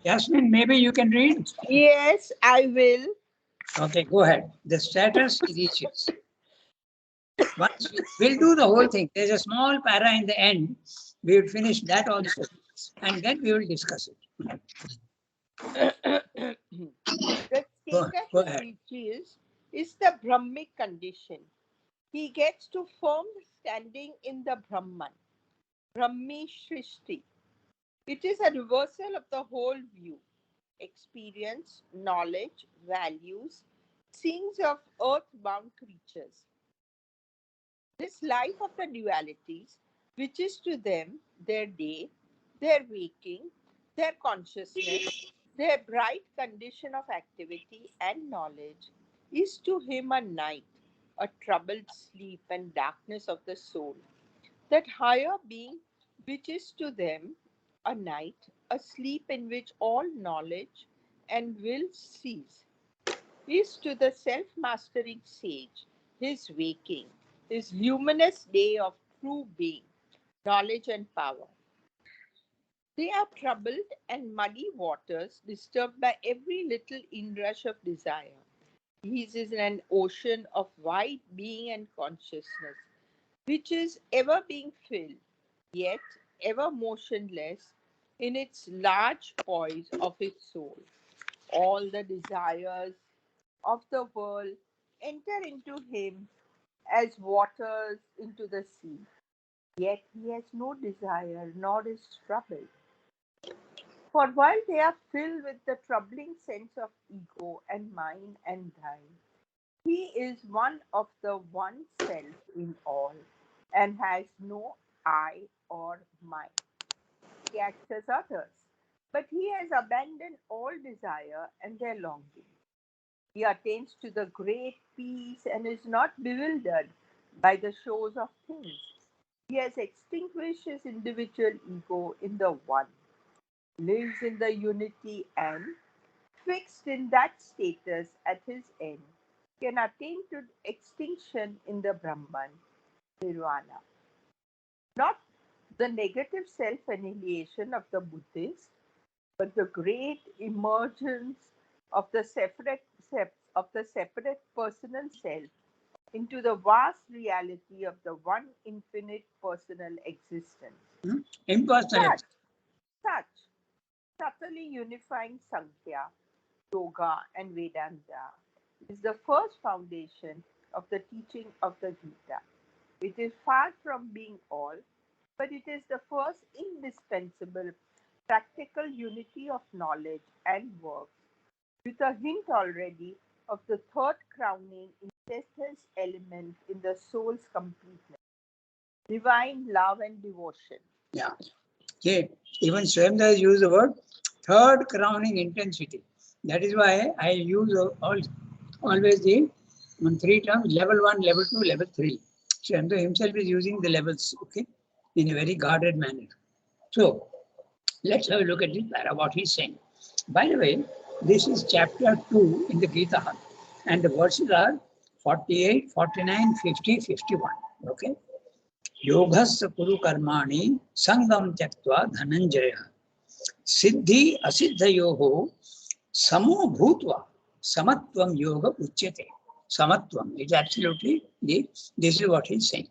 Yasmin, maybe you can read? Yes, I will. Okay, go ahead. The status he reaches. Once we'll do the whole thing. There's a small para in the end. We will finish that also. And then we will discuss it. The Go, status go he ahead. reaches is the Brahmic condition. He gets to firm standing in the Brahman, Brahmi Shrishti. It is a reversal of the whole view, experience, knowledge, values, scenes of earth-bound creatures. This life of the dualities, which is to them their day, their waking, their consciousness, their bright condition of activity and knowledge, is to him a night, a troubled sleep and darkness of the soul. That higher being, which is to them a night, a sleep in which all knowledge and will cease, is to the self mastering sage his waking, his luminous day of true being, knowledge and power. They are troubled and muddy waters, disturbed by every little inrush of desire. His is an ocean of wide being and consciousness, which is ever being filled, yet ever motionless in its large poise of its soul. All the desires of the world enter into him as waters into the sea. Yet he has no desire nor is troubled. For while they are filled with the troubling sense of ego and mine and thine, he is one of the one self in all and has no I or mine. He acts as others, but he has abandoned all desire and their longing. He attains to the great peace and is not bewildered by the shows of things. He has extinguished his individual ego in the One, lives in the unity, and, fixed in that status at his end, can attain to extinction in the Brahman, Nirvana. Not the negative self annihilation of the Buddhists, but the great emergence of the separate personal self into the vast reality of the one infinite personal existence. Impersonal. Such, such subtly unifying Sankhya, Yoga, and Vedanta is the first foundation of the teaching of the Gita. It is far from being all, but it is the first indispensable practical unity of knowledge and work, with a hint already of the third crowning incessant element in the soul's completeness, divine love and devotion. Yeah. Okay. Even Swamdas use the word third crowning intensity. That is why I use always the three terms: level 1, level 2, level 3. Swamdas himself is using the levels, okay, in a very guarded manner. So let's have a look at this para, what he's saying. By the way, this is chapter 2 in the Gita, and the verses are 48, 49, 50, 51. Okay. योगस्य कुरु कर्माणि संगम त्यक्त्वा धनंजय सिद्धि असिद्धयोः समो भूत्वा samatvam yoga uchyate. Samatvam is absolutely this is what he's saying.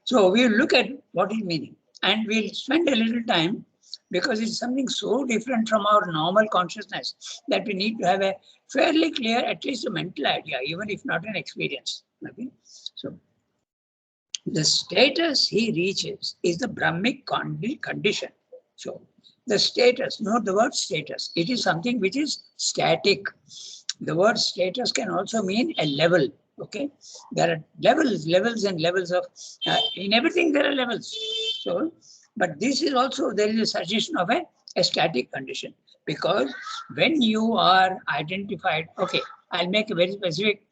So we'll look at what is meaning, and we'll spend a little time because it's something so different from our normal consciousness that we need to have a fairly clear, at least a mental idea, even if not an experience. Okay, so the status he reaches is the Brahmic condition. So the status, note the word status. It is something which is static. The word status can also mean a level. Okay, there are levels and levels of in everything there are levels. So, but this is also there is a suggestion of a static condition, because when you are identified, okay, I'll make a very specific.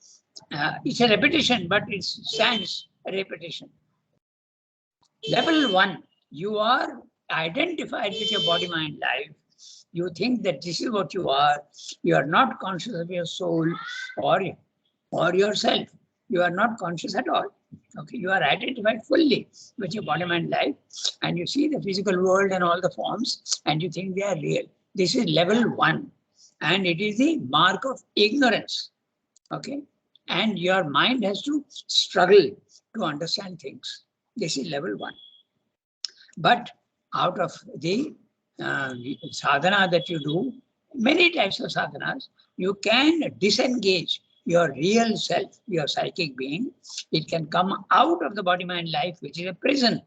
It's a repetition, but it stands a repetition. Level 1, you are identified with your body, mind, life. You think that this is what you are. You are not conscious of your soul or yourself. You are not conscious at all. Okay, you are identified fully with your body, mind, life, and you see the physical world and all the forms, and you think they are real. This is level 1, and it is the mark of ignorance. Okay, and your mind has to struggle to understand things. This is level 1. But out of the sadhana that you do, many types of sadhanas, you can disengage your real self, your psychic being. It can come out of the body, mind, life, which is a prison.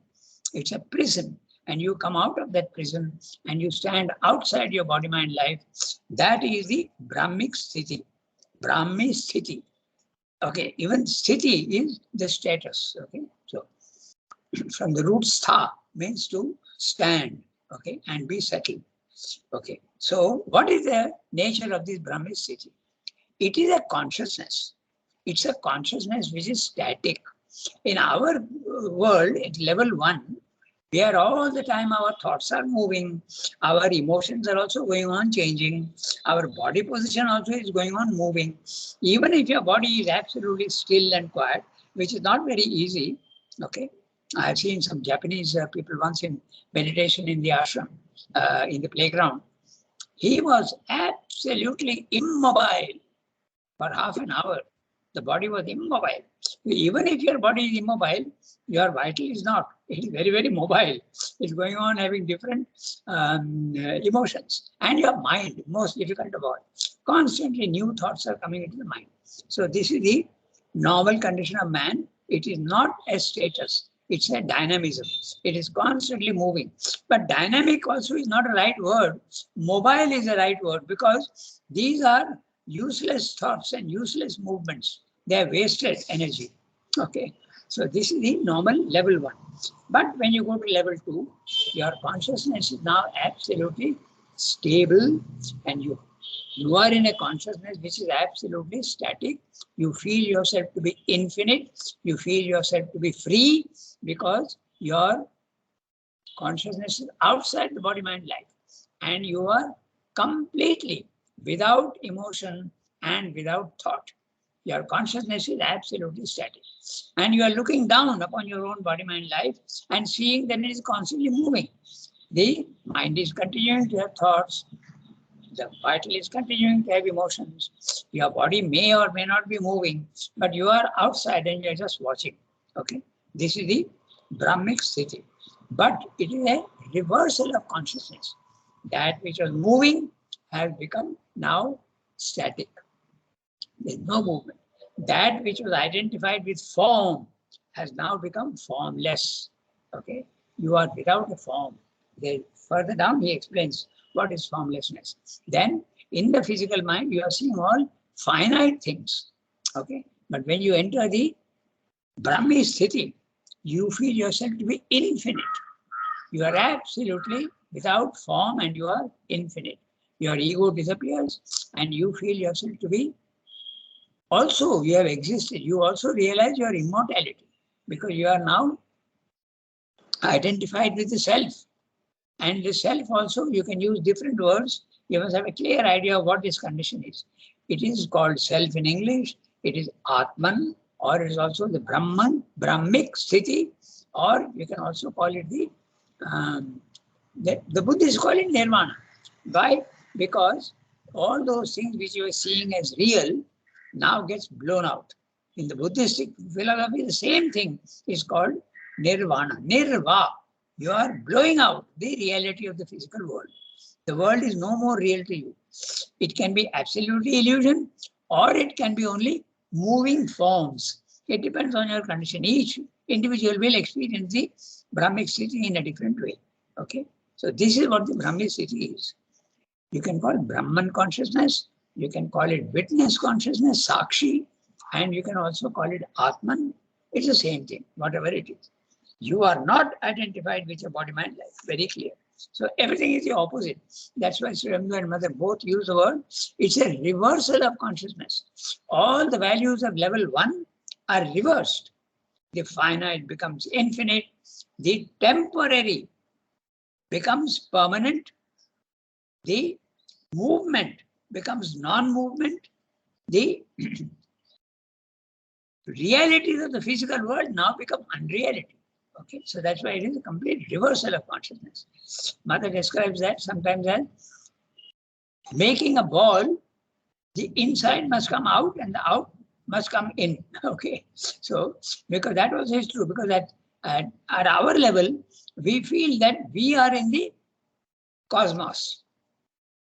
It's a prison. And you come out of that prison and you stand outside your body, mind, life. That is the Brahmic Sthiti. Brahmi Sthiti. Okay, even Sthiti is the status. Okay, so from the root stha means to stand, okay, and be settled. Okay, so what is the nature of this Brahmi Sthiti? It is a consciousness. It's a consciousness which is static. In our world, at level 1, where all the time our thoughts are moving, our emotions are also going on changing, our body position also is going on moving. Even if your body is absolutely still and quiet, which is not very easy, okay. I have seen some Japanese people once in meditation in the ashram, in the playground. He was absolutely immobile for half an hour. The body was immobile. Even if your body is immobile, your vital is not. It is very, very mobile. It's going on having different emotions. And your mind, most difficult of all. Constantly new thoughts are coming into the mind. So this is the normal condition of man. It is not a status. It's a dynamism. It is constantly moving. But dynamic also is not a right word. Mobile is the right word, because these are useless thoughts and useless movements. They are wasted energy. Okay. So this is the normal level 1. But when you go to level 2, your consciousness is now absolutely stable, and you are in a consciousness which is absolutely static. You feel yourself to be infinite. You feel yourself to be free, because your consciousness is outside the body, mind, life. And you are completely without emotion and without thought. Your consciousness is absolutely static. And you are looking down upon your own body, mind, life, and seeing that it is constantly moving. The mind is continuing to have thoughts. The vital is continuing to have emotions. Your body may or may not be moving, but you are outside and you are just watching. Okay, this is the Brahmic Sthiti. But it is a reversal of consciousness. That which was moving has become now static. There is no movement. That which was identified with form has now become formless. Okay, you are without a form. Then further down, he explains what is formlessness. Then, in the physical mind, you are seeing all finite things. Okay, but when you enter the Brahmi Sthiti, you feel yourself to be infinite. You are absolutely without form and you are infinite. Your ego disappears and you feel yourself to be also, you have existed. You also realize your immortality, because you are now identified with the self. And the self also, you can use different words. You must have a clear idea of what this condition is. It is called self in English. It is Atman, or it is also the Brahman, Brahmic Sthiti, or you can also call it the Buddhists call it Nirvana. Why? Because all those things which you are seeing as real now gets blown out. In the Buddhistic philosophy, the same thing is called Nirvana. Nirva. You are blowing out the reality of the physical world. The world is no more real to you. It can be absolutely illusion, or it can be only moving forms. It depends on your condition. Each individual will experience the Brahmic Sthiti in a different way. Okay. So this is what the Brahmic Sthiti is. You can call it Brahman consciousness. You can call it witness consciousness, Sakshi, and you can also call it Atman. It's the same thing, whatever it is. You are not identified with your body, mind, life. Very clear. So everything is the opposite. That's why Sri Ramdu and Mother both use the word. It's a reversal of consciousness. All the values of level 1 are reversed. The finite becomes infinite. The temporary becomes permanent. The movement becomes non-movement. The realities of the physical world now become unreality. Okay, so that's why it is a complete reversal of consciousness. Mother describes that sometimes as making a ball, the inside must come out and the out must come in. Okay. So, because that also is true, because at our level, we feel that we are in the cosmos.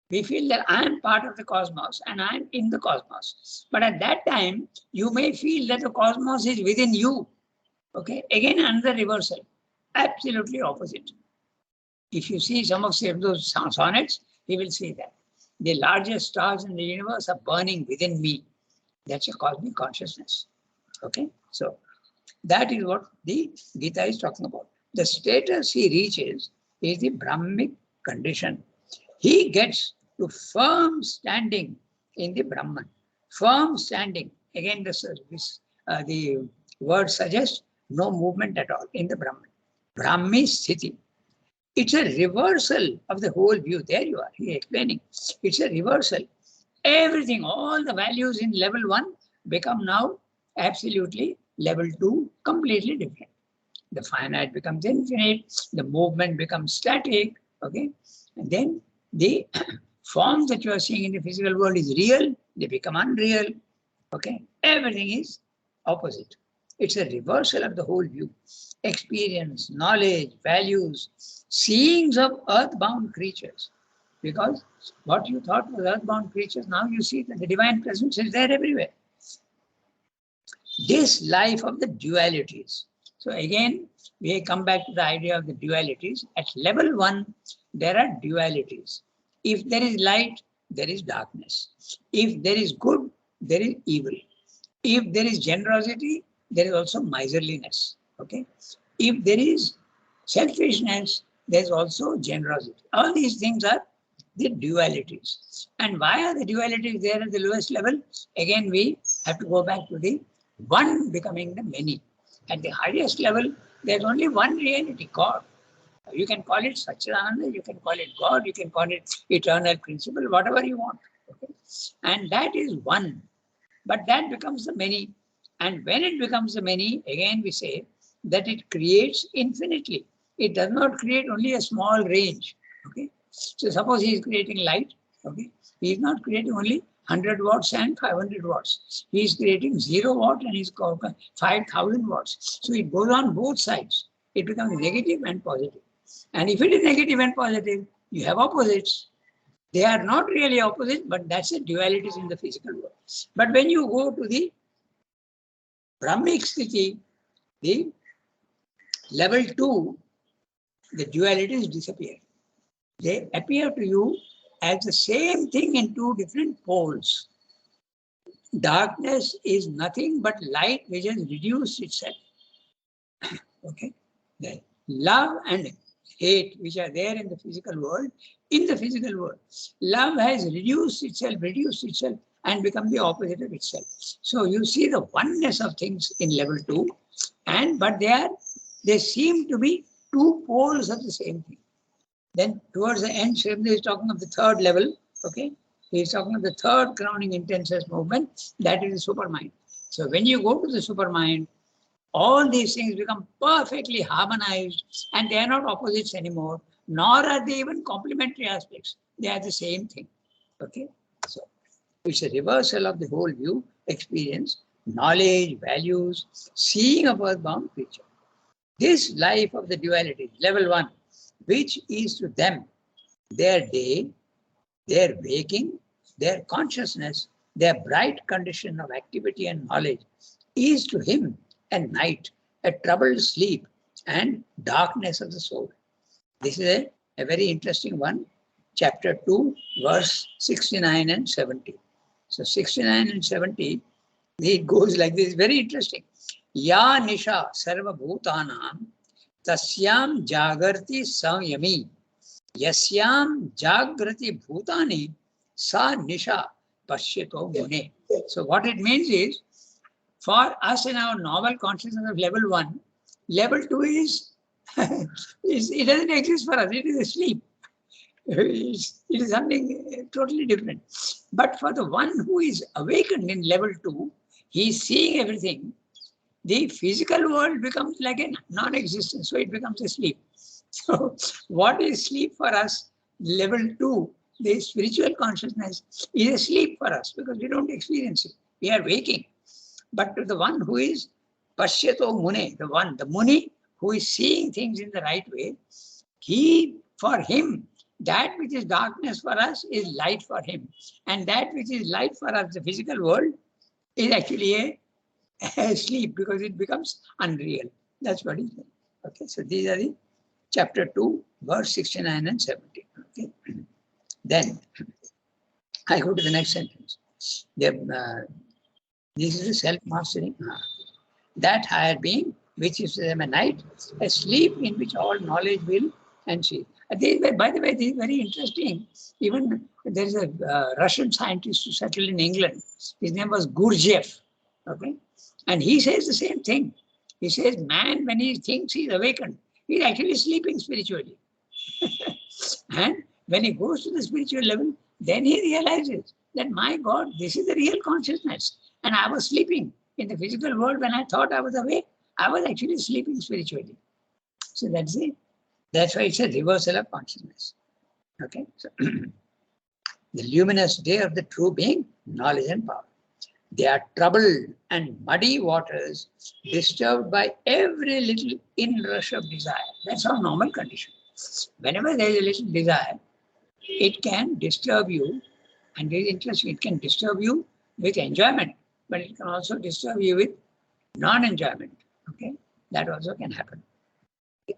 We feel that I am part of the cosmos and I am in the cosmos. But at that time, you may feel that the cosmos is within you. Okay. Again, another reversal. Absolutely opposite. If you see some of those sonnets, you will see that the largest stars in the universe are burning within me. That's a cosmic consciousness. Okay. So that is what the Gita is talking about. The status he reaches is the Brahmic condition. He gets to firm standing in the Brahman. Firm standing. Again, the word suggests no movement at all in the Brahman. Brahmi Sthiti. It's a reversal of the whole view. There you are, he explaining. It's a reversal. Everything, all the values in level 1 become now absolutely level 2, completely different. The finite becomes infinite, the movement becomes static, okay? And then the forms that you are seeing in the physical world is real, they become unreal, okay? Everything is opposite. It's a reversal of the whole view. Experience, knowledge, values, seeings of earthbound creatures. Because what you thought was earthbound creatures, now you see that the divine presence is there everywhere. This life of the dualities. So again, we come back to the idea of the dualities. At level 1, there are dualities. If there is light, there is darkness. If there is good, there is evil. If there is generosity, there is also miserliness. Okay. If there is selfishness, there is also generosity. All these things are the dualities. And why are the dualities there at the lowest level? Again, we have to go back to the one becoming the many. At the highest level, there's only one reality, God. You can call it Satchidananda, you can call it God, you can call it eternal principle, whatever you want. Okay? And that is one. But that becomes the many. And when it becomes the many, again we say that it creates infinitely. It does not create only a small range. Okay. So suppose he is creating light. Okay. He is not creating only 100 watts and 500 watts. He is creating 0 watt and he's 5,000 watts. So it goes on both sides. It becomes negative and positive. And if it is negative and positive, you have opposites. They are not really opposite, but that's the dualities in the physical world. But when you go to the Brahmic Sthiti, the level 2, the dualities disappear. They appear to you as the same thing in two different poles. Darkness is nothing but light which has reduced itself. Okay? The love and hate which are there in the physical world, love has reduced itself and become the opposite of itself. So you see the oneness of things in level 2, but they seem to be two poles of the same thing. Then towards the end, Srimad is talking of the third level. Okay, he is talking of the third crowning intensive movement, that is the supermind. So when you go to the supermind, all these things become perfectly harmonized and they are not opposites anymore, nor are they even complementary aspects. They are the same thing. Okay, so it's a reversal of the whole view, experience, knowledge, values, seeing of earthbound creature. This life of the duality, level 1, which is to them their day, their waking, their consciousness, their bright condition of activity and knowledge, is to him a night, a troubled sleep, and darkness of the soul. This is a very interesting one, chapter 2, verse 69 and 70. So 69 and 70, it goes like this, very interesting. Ya nisha sarva bhutanam tasyam jagarti samyami yasyam jagrati bhutani sa nisha pashyato mune. So what it means is, for us in our normal consciousness of level 1, level 2 is, it doesn't exist for us, it is a sleep. It is something totally different. But for the one who is awakened in level 2, he is seeing everything. The physical world becomes like a non-existent, so it becomes a sleep. So what is sleep for us? Level 2 the spiritual consciousness is asleep for us because we don't experience it. We are waking. But to the one who is Pashyato Mune, the Muni who is seeing things in the right way, for him, that which is darkness for us is light for him. And that which is light for us, the physical world, is actually a sleep because it becomes unreal. That's what he said. Okay, so these are the chapter 2, verse 69 and 70. Okay. Then I go to the next sentence. This is a self-mastering. That higher being, which is a night, a sleep in which all knowledge will ensue. By the way, this is very interesting. Even there is a Russian scientist who settled in England. His name was Gurdjieff. Okay, and he says the same thing. He says, man, when he thinks he's awakened, he's actually sleeping spiritually. And when he goes to the spiritual level, then he realizes that, my God, this is the real consciousness. And I was sleeping in the physical world when I thought I was awake. I was actually sleeping spiritually. So that's it. That's why it's a reversal of consciousness. Okay. So the luminous day of the true being, knowledge and power. They are troubled and muddy waters, disturbed by every little inrush of desire. That's our normal condition. Whenever there is a little desire, it can disturb you, and it is interesting, it can disturb you with enjoyment, but it can also disturb you with non-enjoyment. Okay, that also can happen.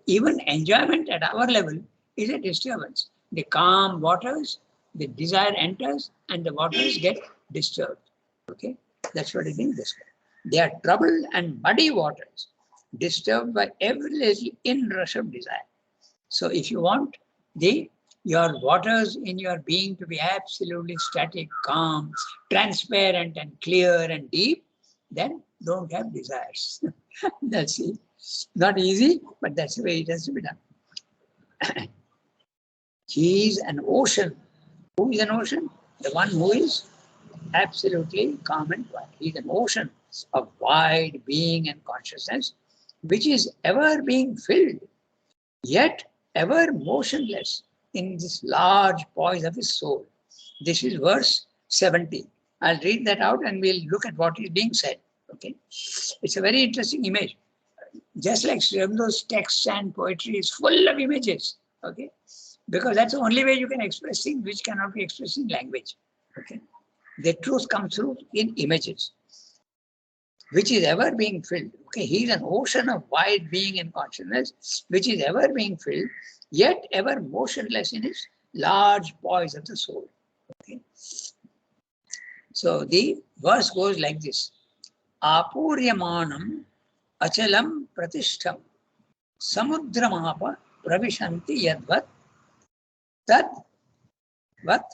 Even enjoyment at our level is a disturbance. The calm waters, the desire enters, and the waters get disturbed. Okay, that's what it is. They are troubled and muddy waters, disturbed by every little inrush of desire. So if you want your waters in your being to be absolutely static, calm, transparent and clear and deep, then don't have desires. That's it. Not easy, but that's the way it has to be done. He is an ocean. Who is an ocean? The one who is absolutely calm and quiet. He is an ocean of wide being and consciousness, which is ever being filled, yet ever motionless in this large poise of his soul. This is verse 70. I'll read that out and we'll look at what is being said. Okay, it's a very interesting image. Just like Srimdo's texts and poetry is full of images. Okay, because that's the only way you can express things which cannot be expressed in language. Okay, the truth comes through in images, which is ever being filled. Okay, he is an ocean of wide being and consciousness, which is ever being filled, yet ever motionless in its large poise of the soul. Okay. So the verse goes like this. Apuryamanam achalam pratishtham samudramapa pravishanti yadvat tad vat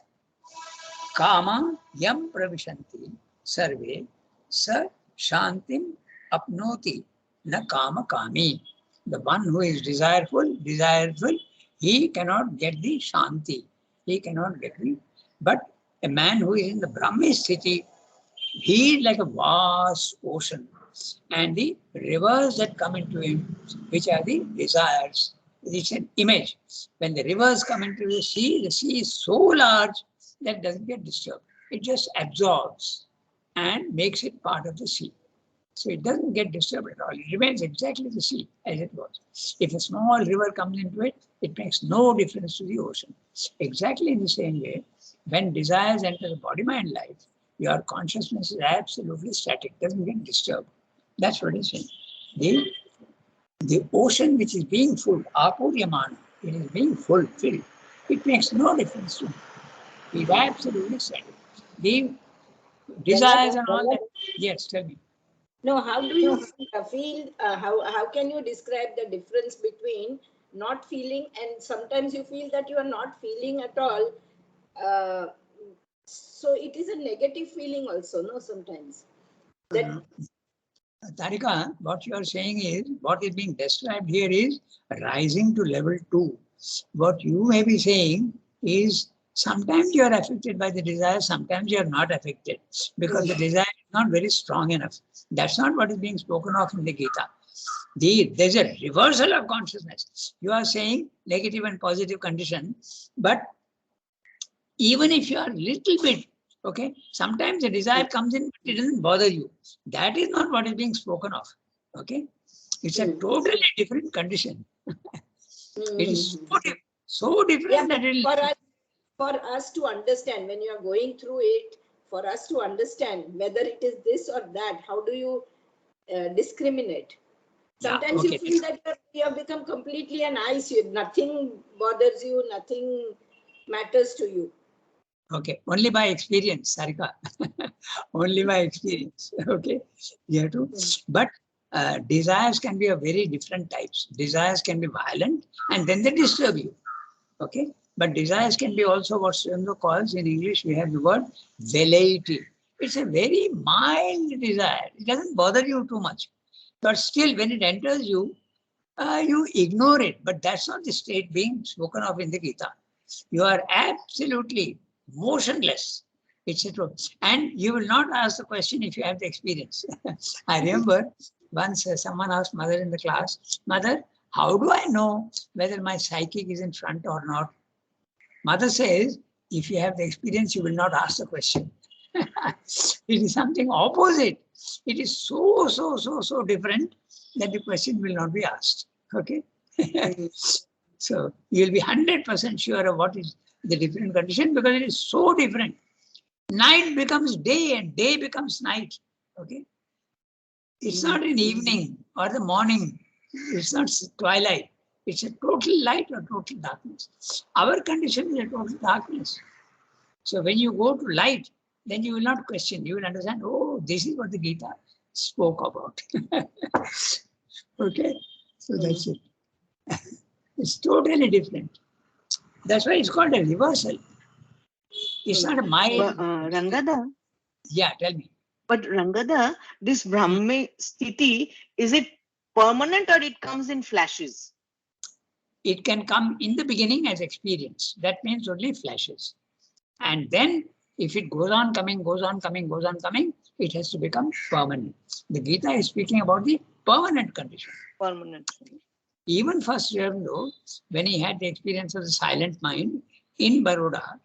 kama yam pravishanti sarve sa shantim apnoti na kama kami. The one who is desireful, he cannot get the shanti. He cannot get the, but a man who is in the Brahmi sthiti, he is like a vast ocean. And the rivers that come into him, which are the desires, it's an image. When the rivers come into the sea is so large that it doesn't get disturbed. It just absorbs and makes it part of the sea. So it doesn't get disturbed at all. It remains exactly the sea as it was. If a small river comes into it, it makes no difference to the ocean. Exactly in the same way, when desires enter the body-mind life, your consciousness is absolutely static, doesn't get disturbed. That's what he's saying. The ocean which is being full, Apuryaman, it is being filled. It makes no difference to him. He's absolutely static. The desires and all that. Yes, tell me. No, how do you feel, how can you describe the difference between not feeling and sometimes you feel that you are not feeling at all? So it is a negative feeling also, no, sometimes. That Tarika, what you are saying is, what is being described here is rising to level 2. What you may be saying is, sometimes you are affected by the desire, sometimes you are not affected because the desire is not very strong enough. That's not what is being spoken of in the Gita. There's a reversal of consciousness. You are saying negative and positive condition, but Even if you are little bit, okay, sometimes the desire comes in, but it doesn't bother you. That is not what is being spoken of. Okay, it's a totally different condition. It is so different Yeah, that it for us to understand when you are going through it, for us to understand whether it is this or that, how do you discriminate? yeah, Sometimes you okay. feel that you have become completely an ice. Nothing bothers you, nothing matters to you. Okay, only by experience, Sarika. Only by experience. Okay, you have to. But desires can be of very different types. Desires can be violent, and then they disturb you. Okay, but desires can be also what Swamdo calls in English. We have the word velleity. It's a very mild desire. It doesn't bother you too much, but still, when it enters you, you ignore it. But that's not the state being spoken of in the Gita. You are absolutely motionless. It's a truth. And you will not ask the question if you have the experience. I remember once someone asked mother in the class, Mother, how do I know whether my psychic is in front or not? Mother says, if you have the experience, you will not ask the question. It is something opposite. It is so different that the question will not be asked. Okay? So you'll be 100% sure of what is the different condition because it is so different. Night becomes day and day becomes night. Okay? It's not in evening or the morning. It's not twilight. It's a total light or total darkness. Our condition is a total darkness. So when you go to light, then you will not question. You will understand, oh, this is what the Gita spoke about. Okay? So that's it. It's totally different. That's why it's called a reversal. It's not a But mind. Rangada, Yeah, tell me. but Rangada, this Brahmi Sthiti, is it permanent or it comes in flashes? It can come in the beginning as experience. That means only flashes. And then if it goes on coming, goes on coming, goes on coming, it has to become permanent. The Gita is speaking about the permanent condition. Permanent. Even first Srivamdo, when he had the experience of the silent mind in Baroda,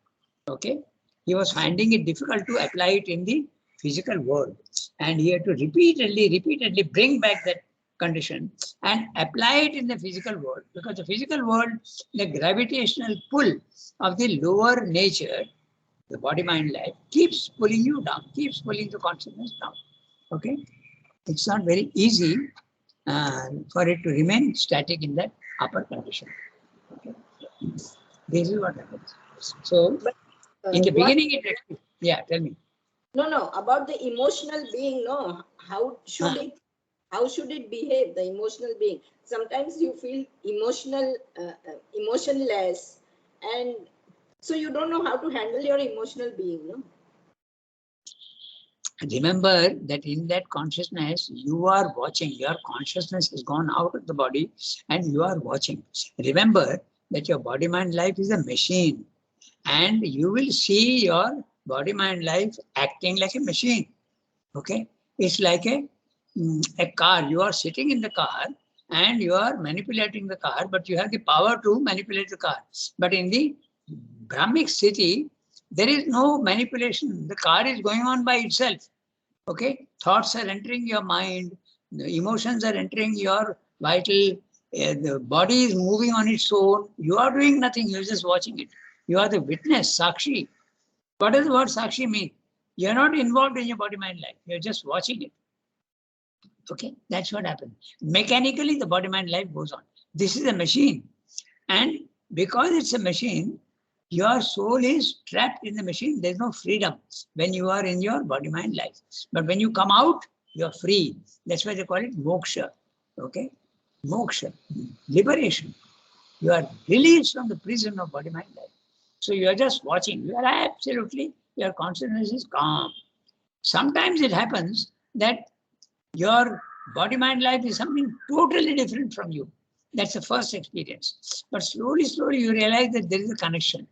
okay, he was finding it difficult to apply it in the physical world. And he had to repeatedly bring back that condition and apply it in the physical world. Because the physical world, the gravitational pull of the lower nature, the body, mind, life, keeps pulling you down, keeps pulling the consciousness down. Okay? It's not very easy for it to remain static in that upper condition. Okay? This is what happens. So, But in the what? beginning, it, yeah, tell me. No, about the emotional being. No, how should it behave? The emotional being. Sometimes you feel emotionless, and so you don't know how to handle your emotional being. No. Remember that in that consciousness, you are watching. Your consciousness has gone out of the body and you are watching. Remember that your body, mind, life is a machine. And you will see your body, mind, life acting like a machine. Okay? It's like a car. You are sitting in the car and you are manipulating the car, but you have the power to manipulate the car. But in the Brahmic city, there is no manipulation. The car is going on by itself. Okay? Thoughts are entering your mind, the emotions are entering your vital, the body is moving on its own. You are doing nothing, you're just watching it. You are the witness, Sakshi. What does the word Sakshi mean? You're not involved in your body, mind, life. You're just watching it. Okay, that's what happens. Mechanically, the body, mind, life goes on. This is a machine. And because it's a machine, your soul is trapped in the machine. There's no freedom when you are in your body, mind, life. But when you come out, you're free. That's why they call it moksha. Okay? Moksha, liberation. You are released from the prison of body, mind, life. So you are just watching. You are absolutely, your consciousness is calm. Sometimes it happens that your body, mind, life is something totally different from you. That's the first experience. But slowly, you realize that there is a connection.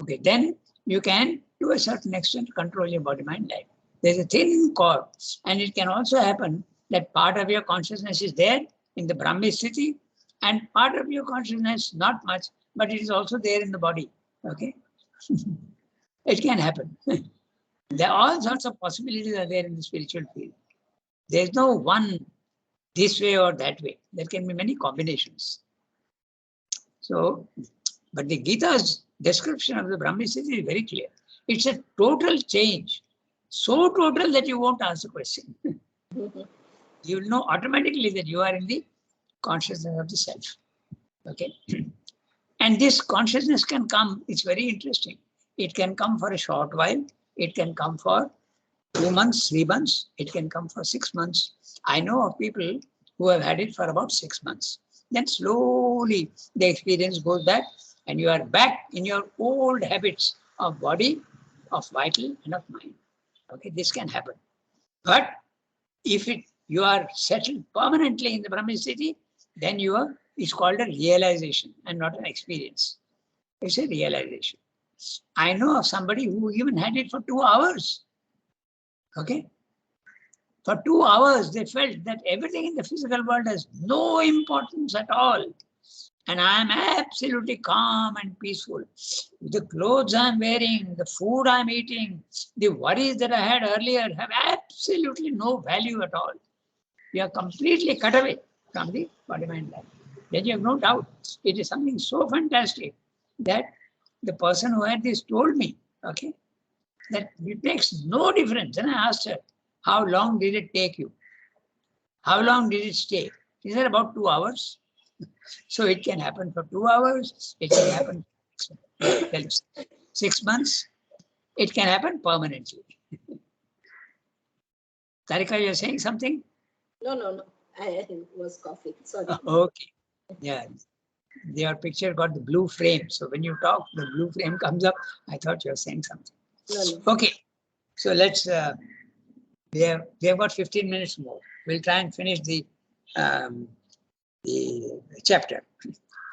Okay, then you can, to a certain extent, control your body, mind, life. There's a thin cord. And it can also happen that part of your consciousness is there in the Brahmi Sthiti, and part of your consciousness, not much, but it is also there in the body. Okay? It can happen. There are all sorts of possibilities are there in the spiritual field. There's no one this way or that way. There can be many combinations. So, but the Gita's description of the Brahmacity is very clear. It's a total change. So total that you won't ask a question. You will know automatically that you are in the consciousness of the self. Okay. And this consciousness can come, it's very interesting. It can come for a short while. It can come for 2 months, 3 months. It can come for 6 months. I know of people who have had it for about 6 months. Then slowly the experience goes back and you are back in your old habits of body, of vital and of mind. Okay, this can happen. But if you are settled permanently in the Brahmacity, then it's called a realization and not an experience. It's a realization. I know of somebody who even had it for 2 hours. Okay. For 2 hours, they felt that everything in the physical world has no importance at all. And I am absolutely calm and peaceful. The clothes I'm wearing, the food I'm eating, the worries that I had earlier have absolutely no value at all. You are completely cut away from the body-mind life. Then you have no doubt. It is something so fantastic that the person who had this told me, okay, that it makes no difference. And I asked her, how long did it take you? How long did it stay? She said about 2 hours. So it can happen for 2 hours. It can happen for 6 months. It can happen permanently. Tarika, you're saying something? No. I was coughing. Sorry. Okay. Yeah. Your picture got the blue frame. So when you talk, the blue frame comes up. I thought you were saying something. No. Okay. So let's, we have got 15 minutes more. We'll try and finish the chapter.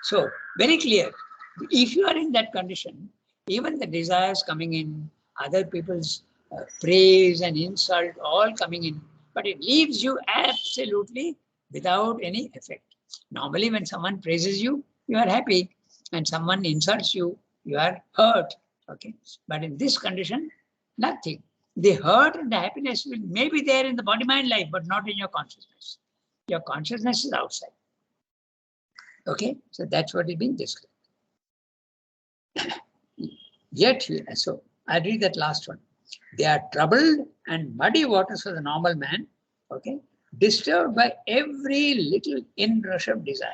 So very clear. If you are in that condition, even the desires coming in, other people's praise and insult all coming in, but it leaves you absolutely without any effect. Normally when someone praises you, you are happy, and someone insults you, you are hurt. Okay, but in this condition, nothing. The hurt and the happiness may be there in the body-mind life, but not in your consciousness. Your consciousness is outside. Okay, so that's what is being described. Yet, so I read that last one. They are troubled and muddy waters for the normal man, okay, disturbed by every little inrush of desire.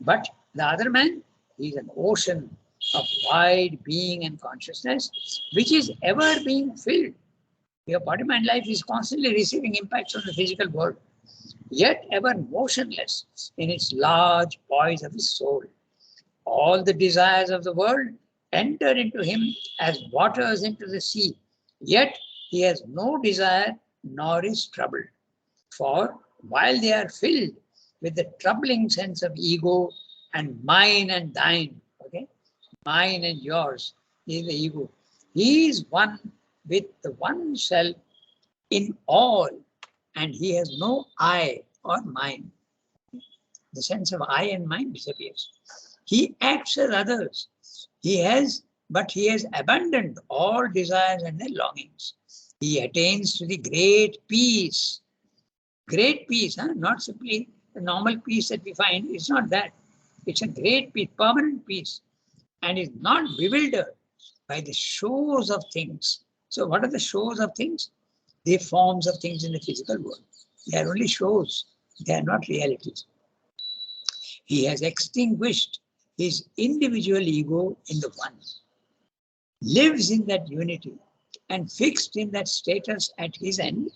But the other man is an ocean of wide being and consciousness, which is ever being filled. Your body-mind life is constantly receiving impacts from the physical world, yet ever motionless in its large poise of his soul. All the desires of the world enter into him as waters into the sea, yet he has no desire nor is troubled. For while they are filled with the troubling sense of ego and mine and thine, okay, mine and yours is the ego. He is one with the one self in all, and he has no I or mine. The sense of I and mine disappears. He acts as others. But he has abandoned all desires and their longings. He attains to the great peace. Great peace, not simply the normal peace that we find. It's not that. It's a great peace, permanent peace, and is not bewildered by the shows of things. So what are the shows of things? The forms of things in the physical world. They are only shows. They are not realities. He has extinguished his individual ego in the one, lives in that unity, and fixed in that status at his end,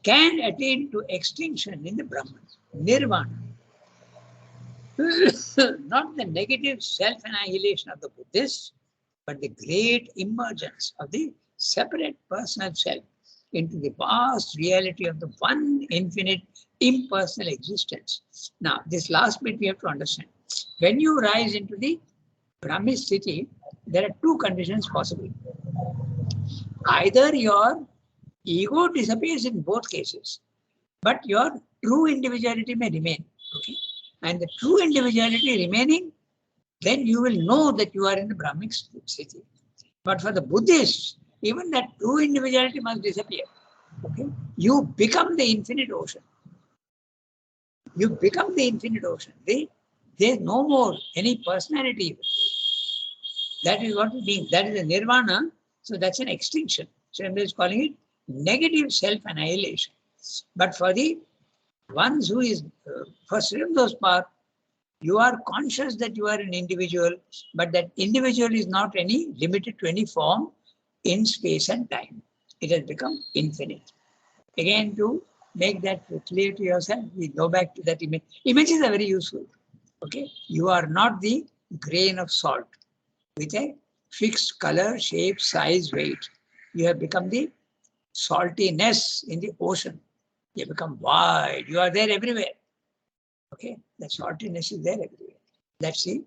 can attain to extinction in the Brahman, Nirvana. Not the negative self-annihilation of the Buddhists, but the great emergence of the separate personal self into the vast reality of the one infinite impersonal existence. Now, this last bit we have to understand. When you rise into the Brahmacity, there are two conditions possible. Either your ego disappears in both cases, but your true individuality may remain. Okay? And the true individuality remaining, then you will know that you are in the Brahmic city. But for the Buddhists, even that true individuality must disappear. Okay? You become the infinite ocean. You become the infinite ocean. There's no more any personality. That is what it means. That is a nirvana. So that's an extinction. So I'm just calling it negative self-annihilation. But for the ones who is, for those path, you are conscious that you are an individual, but that individual is not any limited to any form in space and time. It has become infinite. Again, to make that clear to yourself, we go back to that image. Images are very useful. Okay, you are not the grain of salt with a fixed color, shape, size, weight. You have become the saltiness in the ocean. You become wide. You are there everywhere. Okay, that saltiness is there everywhere. That's the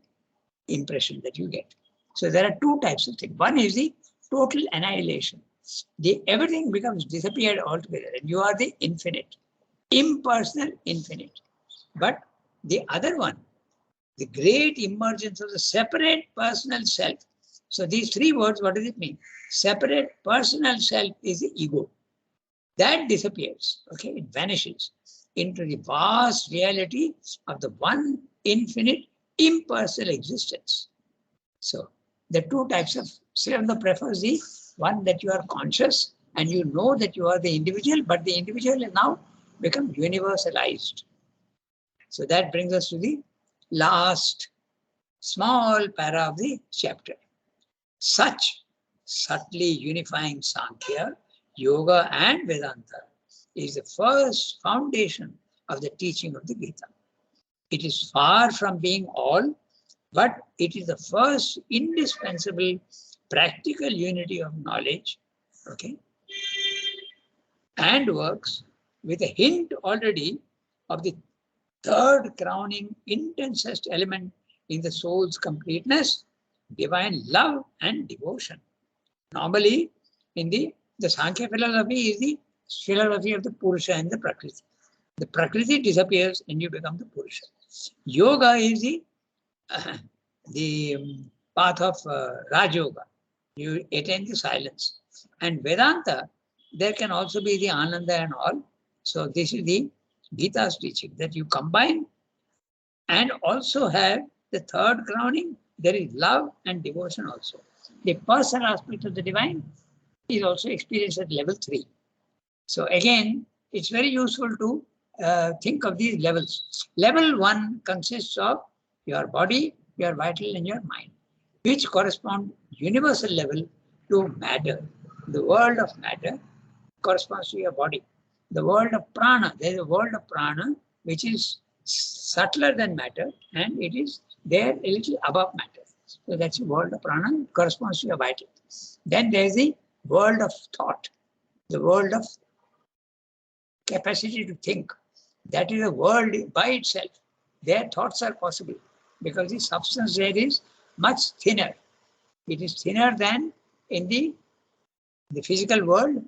impression that you get. So there are two types of things. One is the total annihilation. Everything becomes disappeared altogether, and you are the infinite, impersonal infinite. But the other one, the great emergence of the separate personal self. So these three words, what does it mean? Separate personal self is the ego. That disappears, okay? It vanishes into the vast reality of the one infinite impersonal existence. So the two types of Srivanda prefers the one that you are conscious and you know that you are the individual, but the individual has now become universalized. So that brings us to the last small para of the chapter. Such subtly unifying Sankhya, Yoga and Vedanta is the first foundation of the teaching of the Gita. It is far from being all, but it is the first indispensable practical unity of knowledge, okay, and works with a hint already of the third crowning intensest element in the soul's completeness, divine love and devotion. Normally, in the Sankhya philosophy is the philosophy of the Purusha and the Prakriti. The Prakriti disappears and you become the Purusha. Yoga is the path of Raj Yoga. You attain the silence. And Vedanta, there can also be the Ananda and all. So this is the Gita's teaching, that you combine and also have the third crowning. There is love and devotion also. The personal aspect of the divine is also experienced at level 3. So again, it's very useful to think of these levels. Level 1 consists of your body, your vital and your mind, which correspond universal level to matter. The world of matter corresponds to your body. The world of prana, there is a world of prana which is subtler than matter and it is there a little above matter. So that's the world of prana, corresponds to your vital. Then there is the world of thought, the world of capacity to think. That is a world by itself. Their thoughts are possible because the substance there is much thinner. It is thinner than in the physical world.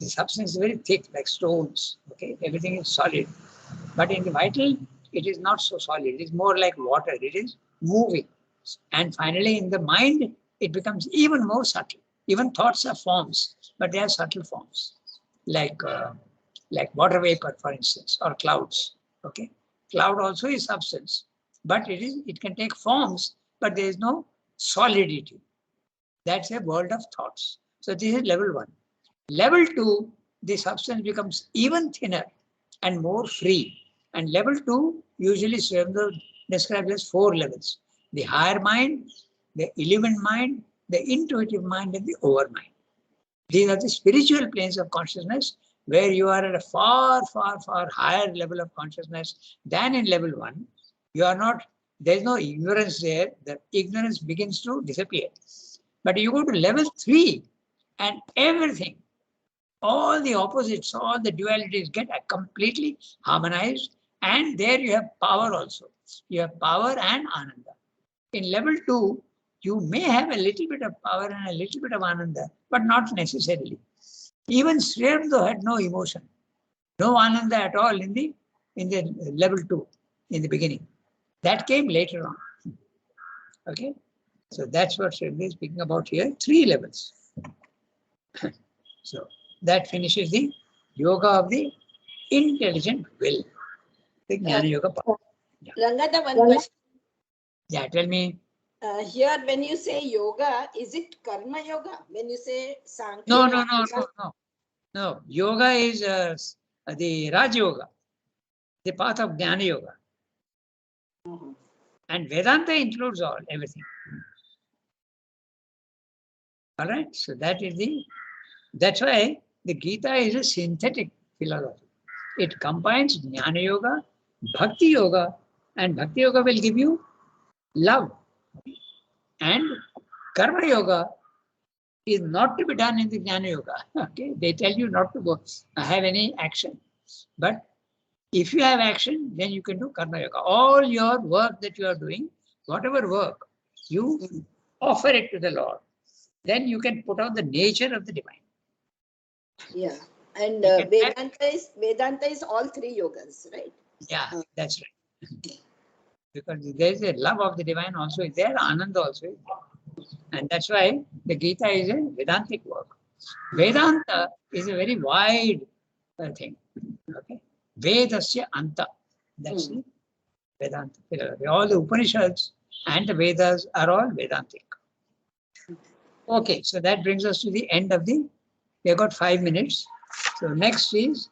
The substance is very thick, like stones. Okay, everything is solid. But in the vital, it is not so solid. It is more like water. It is moving. And finally, in the mind, it becomes even more subtle. Even thoughts are forms, but they are subtle forms, like water vapor, for instance, or clouds. Okay, cloud also is substance, but it can take forms, but there is no solidity. That's a world of thoughts. So this is level 1. Level 2, the substance becomes even thinner and more free. And level 2 usually described as 4 levels: the higher mind, the illumined mind, the intuitive mind, and the overmind. These are the spiritual planes of consciousness where you are at a far, far, far higher level of consciousness than in level 1. You are not, there's no ignorance there. The ignorance begins to disappear. But you go to level 3 and everything, all the opposites, all the dualities get completely harmonized, and there you have power also. You have power and ananda. In level 2, you may have a little bit of power and a little bit of ananda, but not necessarily. Even Sri Aurobindo had no emotion, no ananda at all in the level 2, in the beginning. That came later on. Okay, So that's what Sri is speaking about here, 3 levels. So that finishes the yoga of the intelligent will, the Jnana Yoga part. Yeah. Rangada, one question. Yeah, tell me. Here, when you say yoga, is it karma yoga? When you say Sankhya? No. Yoga is the Raj Yoga, the path of Jnana Yoga. And Vedanta includes everything. All right, so that's why the Gita is a synthetic philosophy. It combines Jnana Yoga, Bhakti Yoga, and Bhakti Yoga will give you love. And Karma Yoga is not to be done in the Jnana Yoga. Okay, they tell you not to go have any action. But if you have action, then you can do Karma Yoga. All your work that you are doing, whatever work, you offer it to the Lord. Then you can put out the nature of the divine. Yeah, and Vedanta is all 3 yogas, right? Yeah, that's right. Because there is a love of the divine also is there, Ananda also is there. And that's why the Gita is a Vedantic work. Vedanta is a very wide thing. Okay, Vedasya Anta. That's the Vedanta philosophy. All the Upanishads and the Vedas are all Vedantic. Okay, so that brings us to the end of we have got 5 minutes. So next is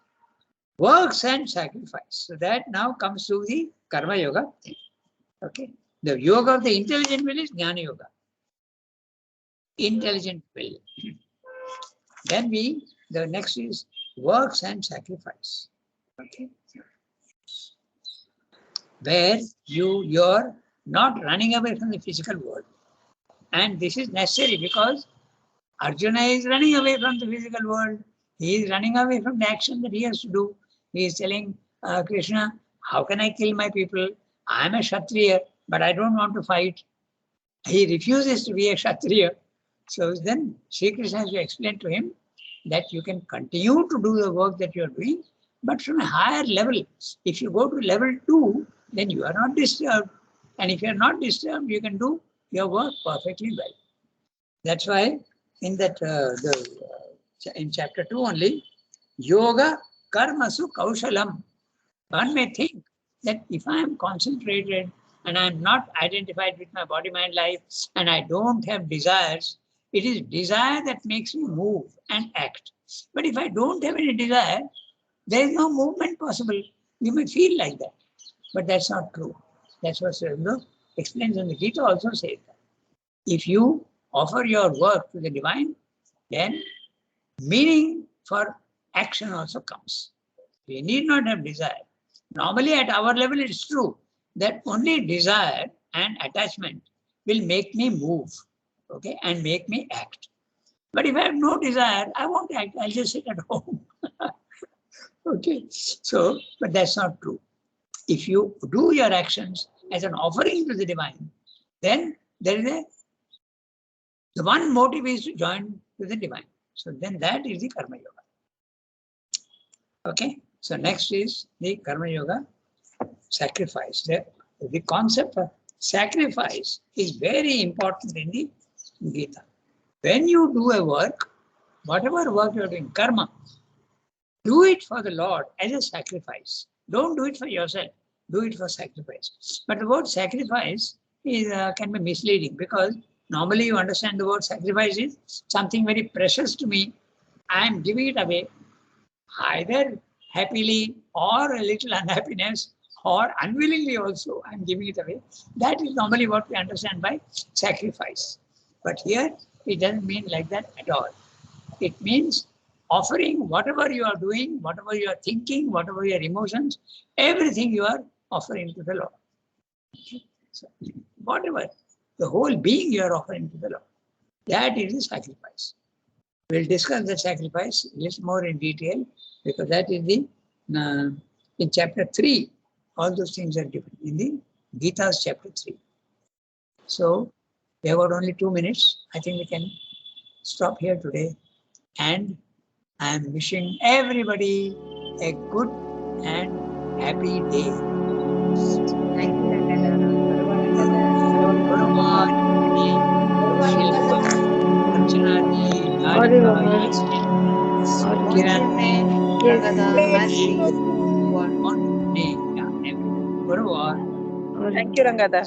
works and sacrifice. So that now comes to the Karma Yoga thing. Okay, the yoga of the intelligent will is Jnana Yoga. Intelligent will. Then the next is works and sacrifice. Okay, where you're not running away from the physical world. And this is necessary because Arjuna is running away from the physical world. He is running away from the action that he has to do. He is telling Krishna, how can I kill my people? I am a Kshatriya, but I don't want to fight. He refuses to be a Kshatriya. So then Sri Krishna has to explain to him that you can continue to do the work that you are doing, but from a higher level. If you go to level 2, then you are not disturbed. And if you are not disturbed, you can do your work perfectly well. That's why in that in chapter 2 only, yoga karmasu kaushalam. One may think that if I am concentrated and I am not identified with my body, mind, life, and I don't have desires, it is desire that makes me move and act. But if I don't have any desire, there is no movement possible. You may feel like that, but that's not true. That's what Sri explains, and the Gita also says that. If you offer your work to the divine, then meaning for action also comes. We need not have desire. Normally at our level, it's true that only desire and attachment will make me move, okay, and make me act. But if I have no desire, I won't act. I'll just sit at home. Okay, so, but that's not true. If you do your actions as an offering to the divine, then there is the one motive is to join to the divine. So then that is the Karma Yoga. Okay, so next is the Karma Yoga sacrifice. The concept of sacrifice is very important in the Gita. When you do a work, whatever work you are doing, karma, do it for the Lord as a sacrifice. Don't do it for yourself. Do it for sacrifice. But the word sacrifice is can be misleading because normally you understand the word sacrifice is something very precious to me. I am giving it away either happily or a little unhappiness or unwillingly also I am giving it away. That is normally what we understand by sacrifice. But here it doesn't mean like that at all. It means offering whatever you are doing, whatever you are thinking, whatever your emotions, everything you are offering to the Lord. So, whatever, the whole being you are offering to the Lord. That is the sacrifice. We'll discuss the sacrifice a little more in detail because that is the in chapter 3. All those things are given in the Gita's chapter 3. So we have got only 2 minutes. I think we can stop here today. And I am wishing everybody a good and happy day. Thank you, Rangada. Guru Maharaj. Hari Om. Yes. Hari Kiran. Wonderful name, Yes. Rangada. Prayers Magic. to What? Wonderful name. Yeah, everyone. Guru. Hari Thank you, Rangada.